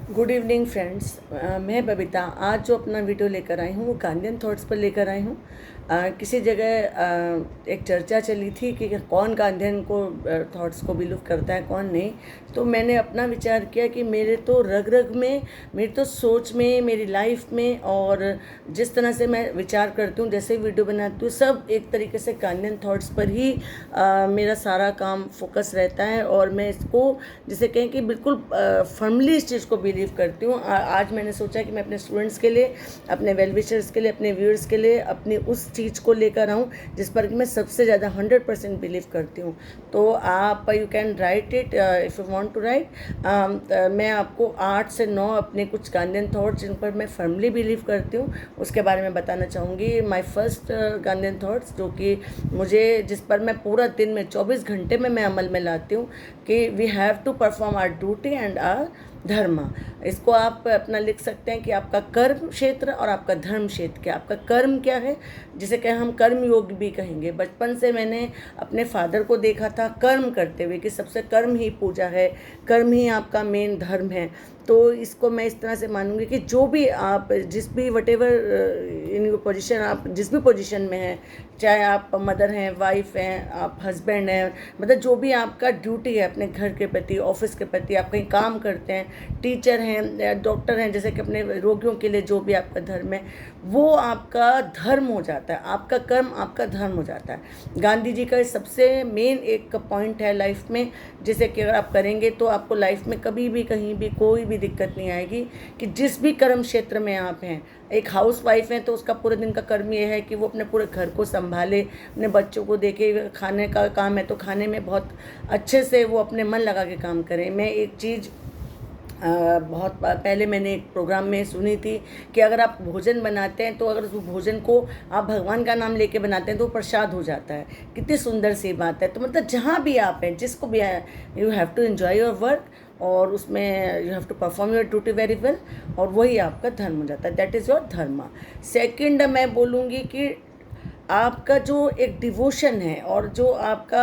Good evening friends. मैं बबीता आज जो अपना वीडियो लेकर आई हूँ वो गांधीयन थॉट्स पर लेकर आई हूँ। किसी जगह एक चर्चा चली थी कि कौन गांधीयन को थॉट्स को बिलीव करता है कौन नहीं। तो मैंने अपना विचार किया कि मेरे तो रग रग में, मेरी तो सोच में, मेरी लाइफ में और जिस तरह से मैं विचार करती हूँ, जैसे वीडियो बनाती हूँ, सब एक तरीके से गांधीयन थॉट्स पर ही मेरा सारा काम फोकस रहता है। और मैं इसको जिसे कहें कि बिल्कुल फर्मली इस चीज़ को बिलीव करती हूँ। आज मैंने सोचा कि मैं अपने स्टूडेंट्स के लिए, अपने वेल विशर्स के लिए, अपने व्यूअर्स के लिए अपनी उस चीज़ को लेकर आऊँ जिस पर कि मैं सबसे ज़्यादा 100% बिलीव करती हूँ। तो आप you can write it if you want to write. मैं आपको 8 से 9 अपने कुछ गांधीयन थॉट्स जिन पर मैं फर्मली बिलीव करती हूँ उसके बारे में बताना चाहूँगी। माई फर्स्ट गांधीयन थॉट्स जो कि मुझे, जिस पर मैं पूरा दिन में 24 घंटे में मैं अमल में लाती हूँ कि we have to perform our duty and our dharma. इसको आप अपना लिख सकते हैं कि आपका कर्म क्षेत्र और आपका धर्म क्षेत्र क्या। आपका कर्म क्या है, जिसे कहें हम कर्म योग भी कहेंगे। बचपन से मैंने अपने फादर को देखा था कर्म करते हुए कि सबसे कर्म ही पूजा है, कर्म ही आपका मेन धर्म है। तो इसको मैं इस तरह से मानूंगी कि जो भी आप, जिस भी what ever in your position, आप जिस भी पोजिशन में हैं, चाहे आप मदर हैं, वाइफ हैं, आप हस्बैंड हैं, मतलब जो भी आपका ड्यूटी है अपने घर के प्रति, ऑफिस के प्रति, आप कहीं काम करते हैं, टीचर हैं, डॉक्टर हैं, जैसे कि अपने रोगियों के लिए जो भी आपका धर्म है वो आपका धर्म हो जाता है। आपका कर्म आपका धर्म हो जाता है। गांधी जी का सबसे मेन एक पॉइंट है लाइफ में, जिसे कि अगर आप करेंगे तो आपको लाइफ में कभी भी कहीं भी कोई भी दिक्कत नहीं आएगी। कि जिस भी कर्म क्षेत्र में आप हैं, एक हाउस वाइफ है तो उसका पूरे दिन का कर्म ये है कि वो अपने पूरे घर को संभाले, अपने बच्चों को देखे, खाने का काम है तो खाने में बहुत अच्छे से वो अपने मन लगा के काम करें। मैं एक चीज़ बहुत पहले मैंने एक प्रोग्राम में सुनी थी कि अगर आप भोजन बनाते हैं तो अगर उस भोजन को आप भगवान का नाम लेके बनाते हैं तो प्रसाद हो जाता है। कितनी सुंदर सी बात है। तो मतलब जहाँ भी आप हैं, जिसको भी, you have to enjoy your work और उसमें you have to perform your duty very well, और वही आपका धर्म हो जाता है। That is your dharma. Second मैं बोलूँगी कि आपका जो एक डिवोशन है और जो आपका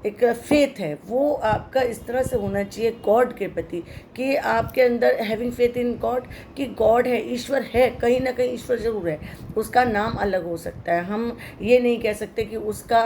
एक फेथ है वो आपका इस तरह से होना चाहिए गॉड के प्रति कि आपके अंदर हैविंग फेथ इन गॉड, कि गॉड है, ईश्वर है, कहीं ना कहीं ईश्वर ज़रूर है। उसका नाम अलग हो सकता है, हम ये नहीं कह सकते कि उसका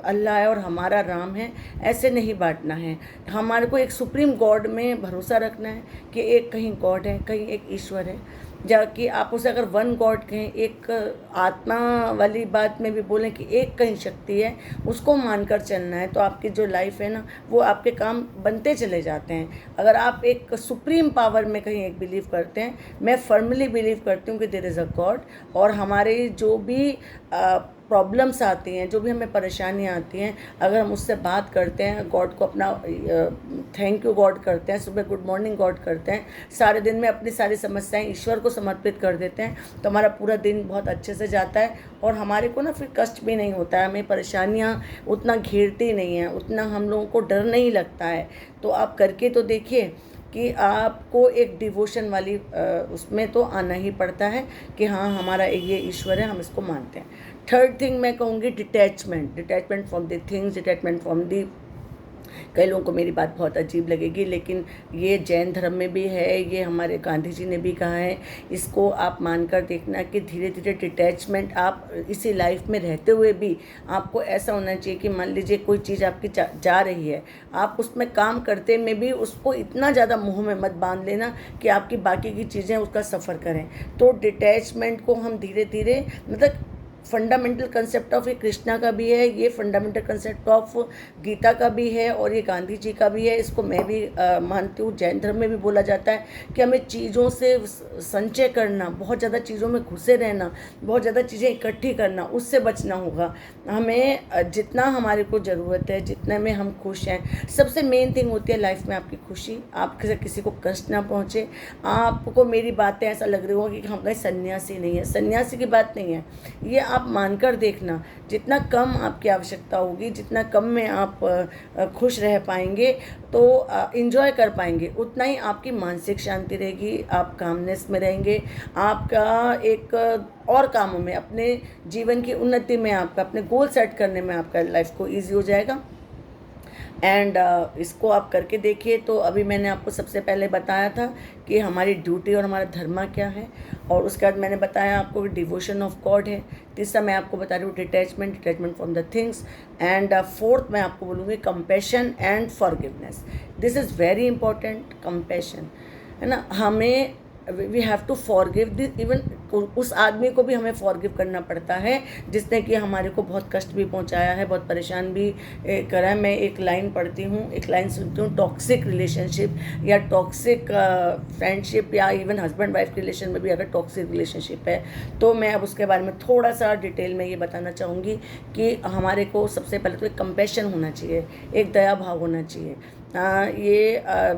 अल्लाह है और हमारा राम है, ऐसे नहीं बांटना है। हमारे को एक सुप्रीम गॉड में भरोसा रखना है कि एक कहीं गॉड है, कहीं एक ईश्वर है। जबकि आप उसे अगर वन गॉड कहें, एक आत्मा वाली बात में भी बोलें कि एक कहीं शक्ति है, उसको मानकर चलना है तो आपकी जो लाइफ है ना वो आपके काम बनते चले जाते हैं। अगर आप एक सुप्रीम पावर में कहीं एक बिलीव करते हैं, मैं फर्मली बिलीव करती हूँ कि देयर इज़ अ गॉड। और हमारे जो भी प्रॉब्लम्स आती हैं, जो भी हमें परेशानियाँ आती हैं, अगर हम उससे बात करते हैं, गॉड को अपना थैंक यू गॉड करते हैं, सुबह गुड मॉर्निंग गॉड करते हैं, सारे दिन में अपनी सारी समस्याएं ईश्वर को समर्पित कर देते हैं, तो हमारा पूरा दिन बहुत अच्छे से जाता है। और हमारे को ना फिर कष्ट भी नहीं होता है, हमें परेशानियाँ उतना घेरती नहीं हैं, उतना हम लोगों को डर नहीं लगता है। तो आप करके तो देखिए कि आपको एक डिवोशन वाली उसमें तो आना ही पड़ता है कि हाँ हमारा ये ईश्वर है, हम इसको मानते हैं। थर्ड थिंग मैं कहूँगी detachment. Detachment from the things, detachment from the, कई लोगों को मेरी बात बहुत अजीब लगेगी लेकिन ये जैन धर्म में भी है, ये हमारे गांधी जी ने भी कहा है। इसको आप मानकर देखना कि धीरे धीरे डिटैचमेंट, आप इसी लाइफ में रहते हुए भी आपको ऐसा होना चाहिए कि मान लीजिए कोई चीज़ आपकी जा रही है, आप उसमें काम करते में भी उसको इतना ज़्यादा मुँह में मत बांध लेना कि आपकी बाकी की चीज़ें उसका सफ़र करें। तो डिटैचमेंट को हम धीरे धीरे, मतलब फंडामेंटल कंसेप्ट ऑफ ये कृष्णा का भी है, ये फंडामेंटल कंसेप्ट ऑफ गीता का भी है और ये गांधी जी का भी है। इसको मैं भी मानती हूँ। जैन धर्म में भी बोला जाता है कि हमें चीज़ों से संचय करना, बहुत ज़्यादा चीज़ों में घुसे रहना, बहुत ज़्यादा चीज़ें इकट्ठी करना, उससे बचना होगा। हमें जितना हमारे को ज़रूरत है, जितने में हम खुश हैं, सबसे मेन थिंग होती है लाइफ में आपकी खुशी, आपसे किसी को कष्ट ना पहुँचे। आपको मेरी बातें ऐसा लग रही होगी कि हम कहीं सन्यासी नहीं है, सन्यासी की बात नहीं है ये। आप मानकर देखना, जितना कम आपकी आवश्यकता होगी, जितना कम में आप खुश रह पाएंगे, तो इंजॉय कर पाएंगे, उतना ही आपकी मानसिक शांति रहेगी, आप कामनेस में रहेंगे, आपका एक और कामों में, अपने जीवन की उन्नति में, आपका अपने गोल सेट करने में आपका लाइफ को ईजी हो जाएगा। एंड इसको आप करके देखिए। तो अभी मैंने आपको सबसे पहले बताया था कि हमारी ड्यूटी और हमारा धर्म क्या है, और उसके बाद मैंने बताया आपको डिवोशन ऑफ गॉड है। तीसरा मैं आपको बता रही हूँ detachment from the things. And fourth मैं आपको बोलूँगी compassion and forgiveness. This is very important, compassion, है ना। हमें we have to forgive this, even उस आदमी को भी हमें फॉरगिव करना पड़ता है जिसने कि हमारे को बहुत कष्ट भी पहुंचाया है, बहुत परेशान भी करा है। मैं एक लाइन पढ़ती हूँ, एक लाइन सुनती हूँ, टॉक्सिक रिलेशनशिप या टॉक्सिक फ्रेंडशिप या इवन हस्बैंड वाइफ रिलेशन में भी अगर टॉक्सिक रिलेशनशिप है तो मैं अब उसके बारे में थोड़ा सा डिटेल में ये बताना चाहूँगी कि हमारे को सबसे पहले तो एक कंपैशन होना चाहिए, एक दया भाव होना चाहिए।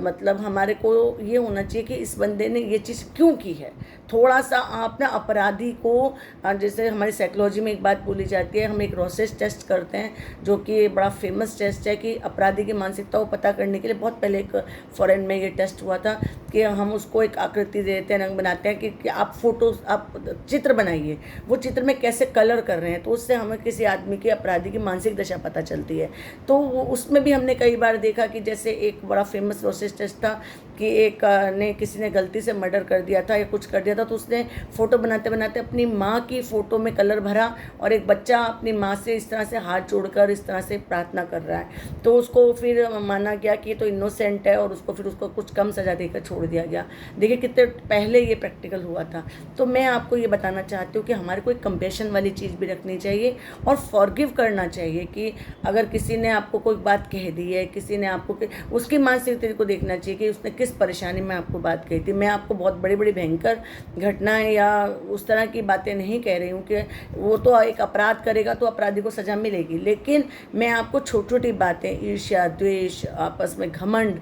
मतलब हमारे को ये होना चाहिए कि इस बंदे ने ये चीज़ क्यों की है। थोड़ा सा आप ना अपराधी को, जैसे हमारी साइकोलॉजी में एक बात बोली जाती है, हम एक रोसेस टेस्ट करते हैं जो कि बड़ा फेमस टेस्ट है कि अपराधी की मानसिकता को पता करने के लिए बहुत पहले एक फॉरेन में ये टेस्ट हुआ था कि हम उसको एक आकृति देते हैं, रंग बनाते हैं कि आप फोटो, आप चित्र बनाइए, वो चित्र में कैसे कलर कर रहे हैं, तो उससे हमें किसी आदमी की, अपराधी की मानसिक दशा पता चलती है। तो उसमें भी हमने कई बार देखा कि जैसे एक बड़ा फेमस रोसेस टेस्ट था कि एक ने, किसी ने गलती से मर्डर कर दिया था या कुछ कर दिया था, तो उसने फ़ोटो बनाते बनाते अपनी माँ की फ़ोटो में कलर भरा और एक बच्चा अपनी माँ से इस तरह से हाथ जोड़कर इस तरह से प्रार्थना कर रहा है। तो उसको फिर माना गया कि ये तो इनोसेंट है और उसको फिर उसको कुछ कम सज़ा देकर छोड़ दिया गया। देखिए कितने पहले ये प्रैक्टिकल हुआ था। तो मैं आपको ये बताना चाहती हूँ कि हमारे को एक कंपैशन वाली चीज़ भी रखनी चाहिए और फॉरगिव करना चाहिए कि अगर किसी ने आपको कोई बात कह दी है, किसी ने आपको, उसकी मानसिकता को देखना चाहिए कि उसने किस परेशानी में आपको बात कही थी। मैं आपको बहुत बड़ी बड़ी भयंकर घटनाएं या उस तरह की बातें नहीं कह रही हूँ कि वो तो एक अपराध करेगा तो अपराधी को सज़ा मिलेगी, लेकिन मैं आपको छोटी छोटी बातें, ईर्ष्या, द्वेष, आपस में घमंड,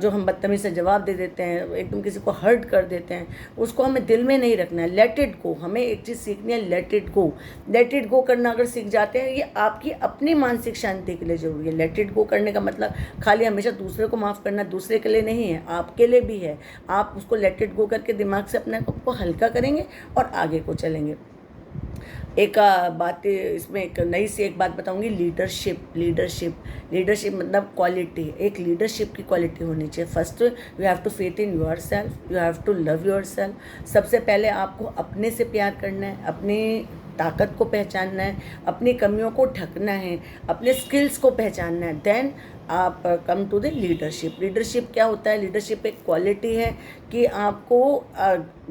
जो हम बदतमीज़ी से जवाब दे देते हैं, एकदम किसी को हर्ट कर देते हैं, उसको हमें दिल में नहीं रखना है। Let it go. हमें एक चीज़ सीखनी है, let it go. Let it go करना अगर सीख जाते हैं, ये आपकी अपनी मानसिक शांति के लिए ज़रूरी है। लेट इट गो करने का मतलब खाली हमेशा दूसरे को माफ़ करना दूसरे के लिए नहीं है, आपके लिए भी है। आप उसको लेट इट गो करके दिमाग से अपने आप को हल्का करेंगे और आगे को चलेंगे। एक बात इसमें एक नई सी एक बात बताऊंगी, लीडरशिप मतलब क्वालिटी। एक लीडरशिप की क्वालिटी होनी चाहिए। First you have to faith in yourself, you have to love yourself. सबसे पहले आपको अपने से प्यार करना है, अपनी ताकत को पहचानना है, अपनी कमियों को ढकना है, अपने स्किल्स को पहचानना है। देन आप come to the leadership. Leadership क्या होता है? लीडरशिप एक क्वालिटी है कि आपको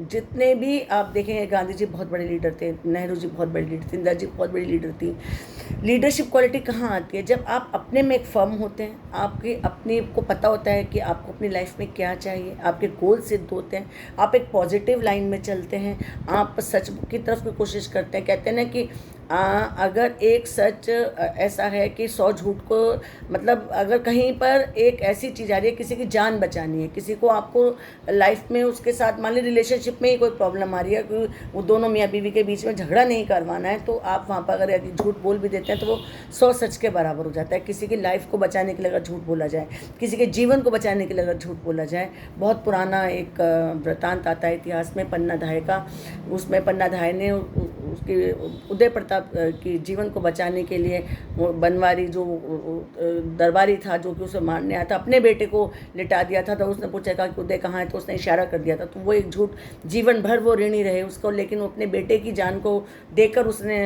जितने भी आप देखेंगे, गांधी जी बहुत बड़े लीडर थे, नेहरू जी बहुत बड़े लीडर थे, इंदिरा जी बहुत बड़ी लीडर थी। लीडरशिप क्वालिटी कहाँ आती है? जब आप अपने में एक फर्म होते हैं, आपकी अपने को पता होता है कि आपको अपनी लाइफ में क्या चाहिए, आपके गोल सिद्ध होते हैं, आप एक पॉजिटिव लाइन में चलते हैं, आप सच की तरफ की कोशिश करते हैं। कहते हैं ना कि अगर एक सच ऐसा है कि 100 झूठ को, मतलब अगर कहीं पर एक ऐसी चीज़ आ रही है, किसी की जान बचानी है, किसी को आपको लाइफ में उसके साथ, मान ली रिलेशनशिप में ही कोई प्रॉब्लम आ रही है, वो दोनों मियाँ बीवी के बीच में झगड़ा नहीं करवाना है, तो आप वहाँ पर अगर यदि झूठ बोल भी देते हैं तो वो 100 सच के बराबर हो जाता है। किसी की लाइफ को बचाने के लिए अगर झूठ बोला जाए, किसी के जीवन को बचाने के लिए अगर झूठ बोला जाए। बहुत पुराना एक वृतांत आता है इतिहास में, पन्ना धाय का। उसमें पन्ना धाय ने उसके उदय प्रताप की जीवन को बचाने के लिए बनवारी जो दरबारी था, जो कि उसे मारने आया था, अपने बेटे को लिटा दिया था। तो उसने पूछा कि उदय कहाँ है, तो उसने इशारा कर दिया था। तो वो एक झूठ, जीवन भर वो ऋणी रहे उसको, लेकिन वो अपने बेटे की जान को देकर उसने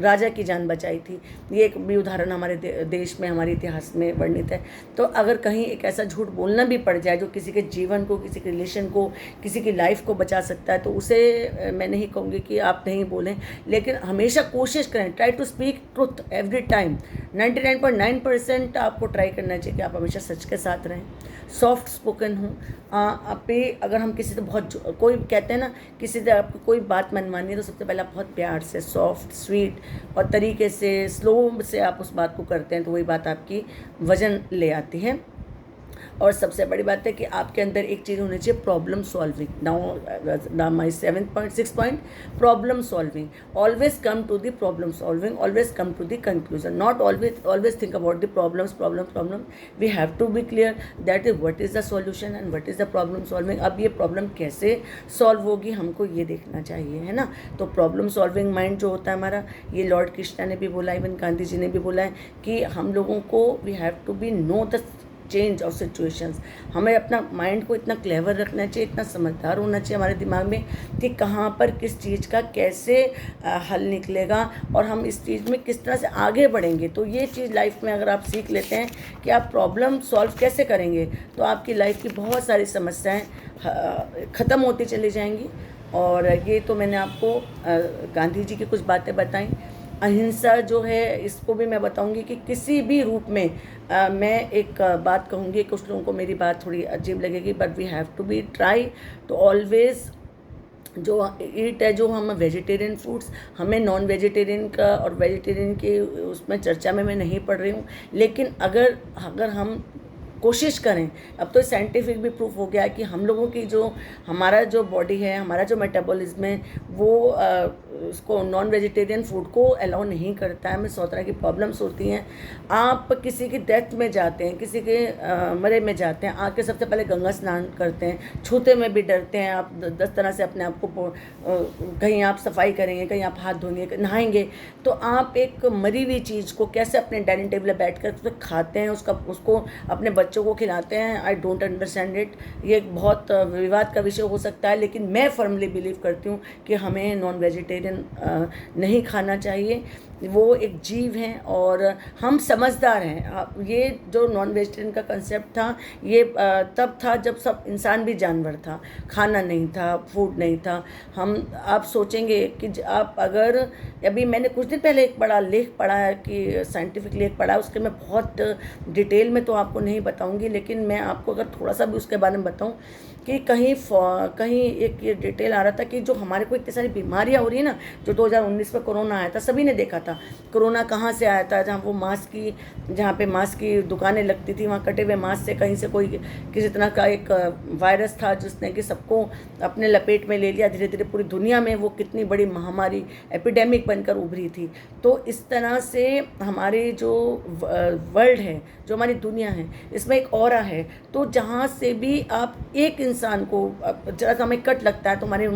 राजा की जान बचाई थी। ये एक भी उदाहरण हमारे देश में, हमारे इतिहास में वर्णित है। तो अगर कहीं एक ऐसा झूठ बोलना भी पड़ जाए जो किसी के जीवन को, किसी के रिलेशन को, किसी की लाइफ को बचा सकता है, तो उसे मैं नहीं कहूँगी कि आप नहीं बोलें, लेकिन हमेशा कोशिश करें। Try to speak truth every time. 99.9% आपको ट्राई करना चाहिए कि आप हमेशा सच के साथ रहें, सॉफ्ट स्पोकन हो। आप पे अगर हम किसी से बहुत, कोई कहते हैं ना, किसी से आपको कोई बात मनवानी है तो सबसे पहले आप बहुत प्यार से, सॉफ्ट, स्वीट और तरीके से, स्लो से आप उस बात को करते हैं, तो वही बात आपकी वजन ले आती है। और सबसे बड़ी बात है कि आपके अंदर एक चीज़ होनी चाहिए, problem solving. Now my 6th point, problem solving. Always come to the problem solving, always come to the conclusion, not always think about the problem. We have to be clear that is what is the solution and what is the problem solving. अब ये problem कैसे solve होगी हमको ये देखना चाहिए, है ना। तो प्रॉब्लम सॉल्विंग माइंड जो होता है हमारा, ये लॉर्ड कृष्णा ने भी बोला, इवन गांधी जी ने भी बोला है कि हम लोगों को we have to be know the change of situations. हमें अपना माइंड को इतना क्लेवर रखना चाहिए, इतना समझदार होना चाहिए हमारे दिमाग में कि कहाँ पर किस चीज़ का कैसे हल निकलेगा और हम इस चीज़ में किस तरह से आगे बढ़ेंगे। तो ये चीज़ लाइफ में अगर आप सीख लेते हैं कि आप प्रॉब्लम सॉल्व कैसे करेंगे, तो आपकी लाइफ की बहुत सारी समस्याएँ ख़त्म होती चली जाएंगी। और ये तो मैंने आपको गांधी जी की कुछ बातें बताई। अहिंसा जो है इसको भी मैं बताऊंगी कि किसी भी रूप में मैं एक बात कहूँगी, कुछ लोगों को मेरी बात थोड़ी अजीब लगेगी, but we have to be try to always जो ईट है, जो हम वेजिटेरियन फूड्स, हमें नॉन वेजिटेरियन का और वेजिटेरियन के उसमें चर्चा में मैं नहीं पढ़ रही हूँ, लेकिन अगर हम कोशिश करें, अब तो साइंटिफिक भी प्रूफ हो गया है कि हम लोगों की जो हमारा जो बॉडी है, हमारा जो मेटाबॉलिज्म है, वो उसको नॉन वेजिटेरियन फूड को अलाउ नहीं करता है। हमें 100 तरह की प्रॉब्लम्स होती हैं। आप किसी की डेथ में जाते हैं, किसी के मरे में जाते हैं, आके सबसे पहले गंगा स्नान करते हैं, छूते में भी डरते हैं। आप 10 तरह से अपने आप को कहीं आप सफाई करेंगे, कहीं आप हाथ धोएंगे, नहाएंगे, तो आप एक मरी हुई चीज़ को कैसे अपने डाइनिंग टेबल पर बैठ कर खाते हैं, उसको अपने बच्चों को खिलाते हैं। I don't understand it. ये एक बहुत विवाद का विषय हो सकता है, लेकिन मैं फर्मली बिलीव करती हूँ कि हमें नॉन वेजिटेरियन नहीं खाना चाहिए। वो एक जीव हैं और हम समझदार हैं। ये जो नॉन वेजिटेरियन का कंसेप्ट था, ये तब था जब सब इंसान भी जानवर था, खाना नहीं था, फूड नहीं था। आप सोचेंगे कि आप अगर, अभी मैंने कुछ दिन पहले एक बड़ा लेख पढ़ा है कि साइंटिफिक लेख पढ़ा है, उसके मैं बहुत डिटेल में तो आपको नहीं बताऊंगी, लेकिन मैं आपको अगर थोड़ा सा भी उसके बारे में बताऊं कि कहीं एक ये डिटेल आ रहा था कि जो हमारे को इतनी सारी बीमारियां हो रही है ना, जो 2019 में कोरोना आया था, सभी ने देखा था कोरोना कहाँ से आया था। जहाँ पे मास्क की दुकानें लगती थी, वहाँ कटे हुए मास्क से कहीं से कोई किसी तरह का एक वायरस था जिसने कि सबको अपने लपेट में ले लिया। धीरे धीरे पूरी दुनिया में वो कितनी बड़ी महामारी एपिडेमिक बनकर उभरी थी। तो इस तरह से हमारे जो वर्ल्ड है, जो हमारी दुनिया है, इसमें एक ऑरा है। तो जहाँ से भी आप एक इंसान को जरा सा हमें कट लगता है तो हमारी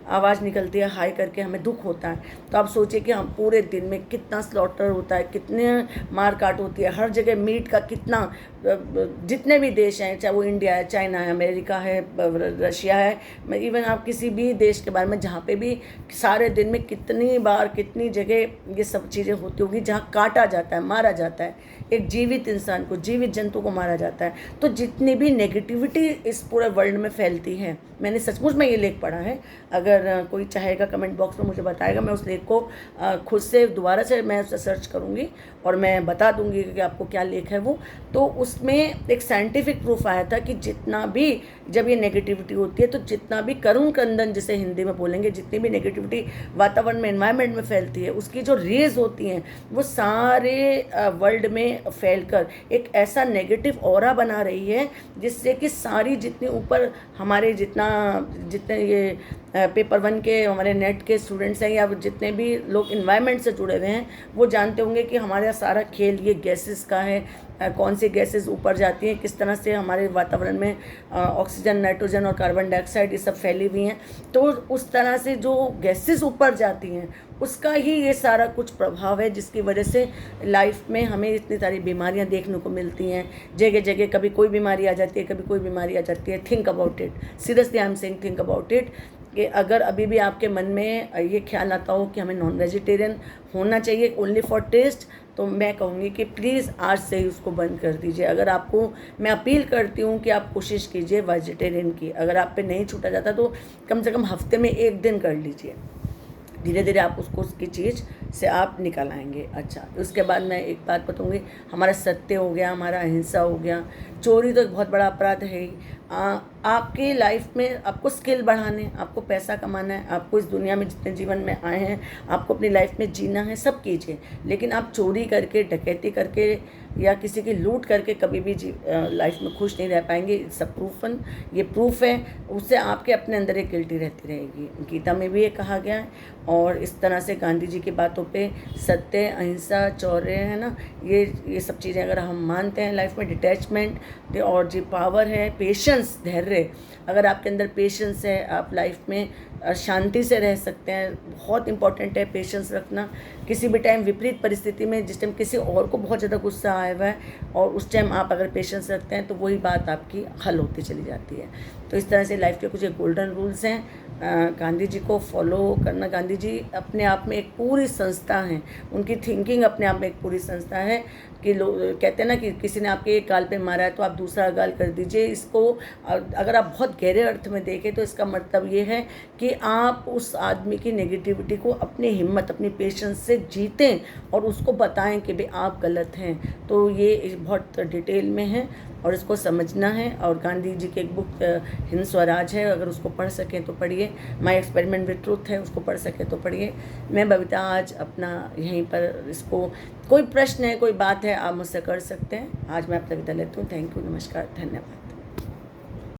आवाज़ निकलती है हाय करके, हमें दुख होता है। तो आप सोचिए कि हम पूरे दिन में कितना स्लॉटर होता है, कितने मार काट होती है, हर जगह मीट का कितना, जितने भी देश हैं, चाहे वो इंडिया है, चाइना है, अमेरिका है, रशिया है, इवन आप किसी भी देश के बारे में जहाँ पे भी सारे दिन में कितनी बार कितनी जगह ये सब चीज़ें होती होगी जहाँ काटा जाता है, मारा जाता है, एक जीवित इंसान को, जीवित जंतु को मारा जाता है। तो जितनी भी नेगेटिविटी इस पूरे वर्ल्ड में फैलती है, मैंने सचमुच में ये लेख पढ़ा है। अगर कोई चाहेगा कमेंट बॉक्स में मुझे बताएगा, मैं उस लेख को खुद से दोबारा से मैं उसे सर्च करूँगी और मैं बता दूँगी कि आपको क्या लेख है वो। तो उसमें एक साइंटिफिक प्रूफ आया था कि जितना भी जब ये नेगेटिविटी होती है, तो जितना भी करुण क्रंदन जिसे हिंदी में बोलेंगे, जितनी भी नेगेटिविटी वातावरण में, एनवायरनमेंट में फैलती है, उसकी जो रेज होती हैं वो सारे वर्ल्ड में फैलकर एक ऐसा नेगेटिव ऑरा बना रही है जिससे कि सारी जितनी ऊपर हमारे जितने ये पेपर 1 के हमारे नेट के स्टूडेंट्स हैं या जितने भी लोग इन्वायरमेंट से जुड़े हुए हैं, वो जानते होंगे कि हमारा सारा खेल ये गैसेस का है। कौन सी गैसेस ऊपर जाती हैं, किस तरह से हमारे वातावरण में ऑक्सीजन, नाइट्रोजन और कार्बन डाइऑक्साइड ये सब फैली हुई हैं। तो उस तरह से जो गैसेस ऊपर जाती हैं उसका ही ये सारा कुछ प्रभाव है, जिसकी वजह से लाइफ में हमें इतनी सारी बीमारियां देखने को मिलती हैं। जगह जगह कभी कोई बीमारी आ जाती है, कभी कोई बीमारी आ जाती है। Think about it, seriously I am saying think about it, कि अगर अभी भी आपके मन में ये ख्याल आता हो कि हमें नॉन वेजिटेरियन होना चाहिए ओनली फॉर टेस्ट, तो मैं कहूँगी कि प्लीज़ आज से ही उसको बंद कर दीजिए। अगर आपको, मैं अपील करती हूँ कि आप कोशिश कीजिए वेजिटेरियन की। अगर आप पे नहीं छूटा जाता तो कम से कम हफ्ते में 1 दिन कर लीजिए। धीरे धीरे आप उसकी चीज़ से आप निकल आएंगे। अच्छा, उसके बाद मैं एक बात बताऊंगी, हमारा सत्य हो गया, हमारा अहिंसा हो गया, चोरी तो एक बहुत बड़ा अपराध है ही। आपकी लाइफ में आपको स्किल बढ़ाने, आपको पैसा कमाना है, आपको इस दुनिया में जितने जीवन में आए हैं आपको अपनी लाइफ में जीना है, सब कीजिए। लेकिन आप चोरी करके, डकैती करके या किसी की लूट करके कभी भी लाइफ में खुश नहीं रह पाएंगे। सब प्रूफन, ये प्रूफ है। उससे आपके अपने अंदर एक गिल्टी रहती रहेगी। गीता में भी ये कहा गया है। और इस तरह से गांधी जी की बातों पे सत्य, अहिंसा, चौर्य, है ना, ये सब चीज़ें अगर हम मानते हैं लाइफ में, डिटैचमेंट और जो पावर है, पेशेंस, धैर्य, अगर आपके अंदर पेशेंस है आप लाइफ में शांति से रह सकते हैं। बहुत इंपॉर्टेंट है पेशेंस रखना। किसी भी टाइम विपरीत परिस्थिति में, जिस टाइम किसी और को बहुत ज़्यादा गुस्सा आया हुआ है और उस टाइम आप अगर पेशेंस रखते हैं तो वही बात आपकी हल होती चली जाती है। तो इस तरह से लाइफ के कुछ गोल्डन रूल्स हैं, गांधी जी को फॉलो करना। गांधी जी अपने आप में एक पूरी संस्था हैं, उनकी थिंकिंग अपने आप में एक पूरी संस्था है। कि लोग कहते हैं ना कि किसी ने आपके एक गाल पे मारा है तो आप दूसरा गाल कर दीजिए। इसको अगर आप बहुत गहरे अर्थ में देखें तो इसका मतलब ये है कि आप उस आदमी की नेगेटिविटी को अपनी हिम्मत, अपनी पेशेंस से जीतें और उसको बताएं कि भाई आप गलत हैं। तो ये बहुत डिटेल में है और इसको समझना है। और गांधी जी की एक बुक हिंद स्वराज है, अगर उसको पढ़ सकें तो पढ़िए। माय एक्सपेरिमेंट विद ट्रूथ है, उसको पढ़ सकें तो पढ़िए। मैं बबीता आज अपना यहीं पर इसको, कोई प्रश्न है, कोई बात है, आप मुझसे कर सकते हैं। आज मैं अपना विदा लेती हूँ। थैंक यू, नमस्कार, धन्यवाद।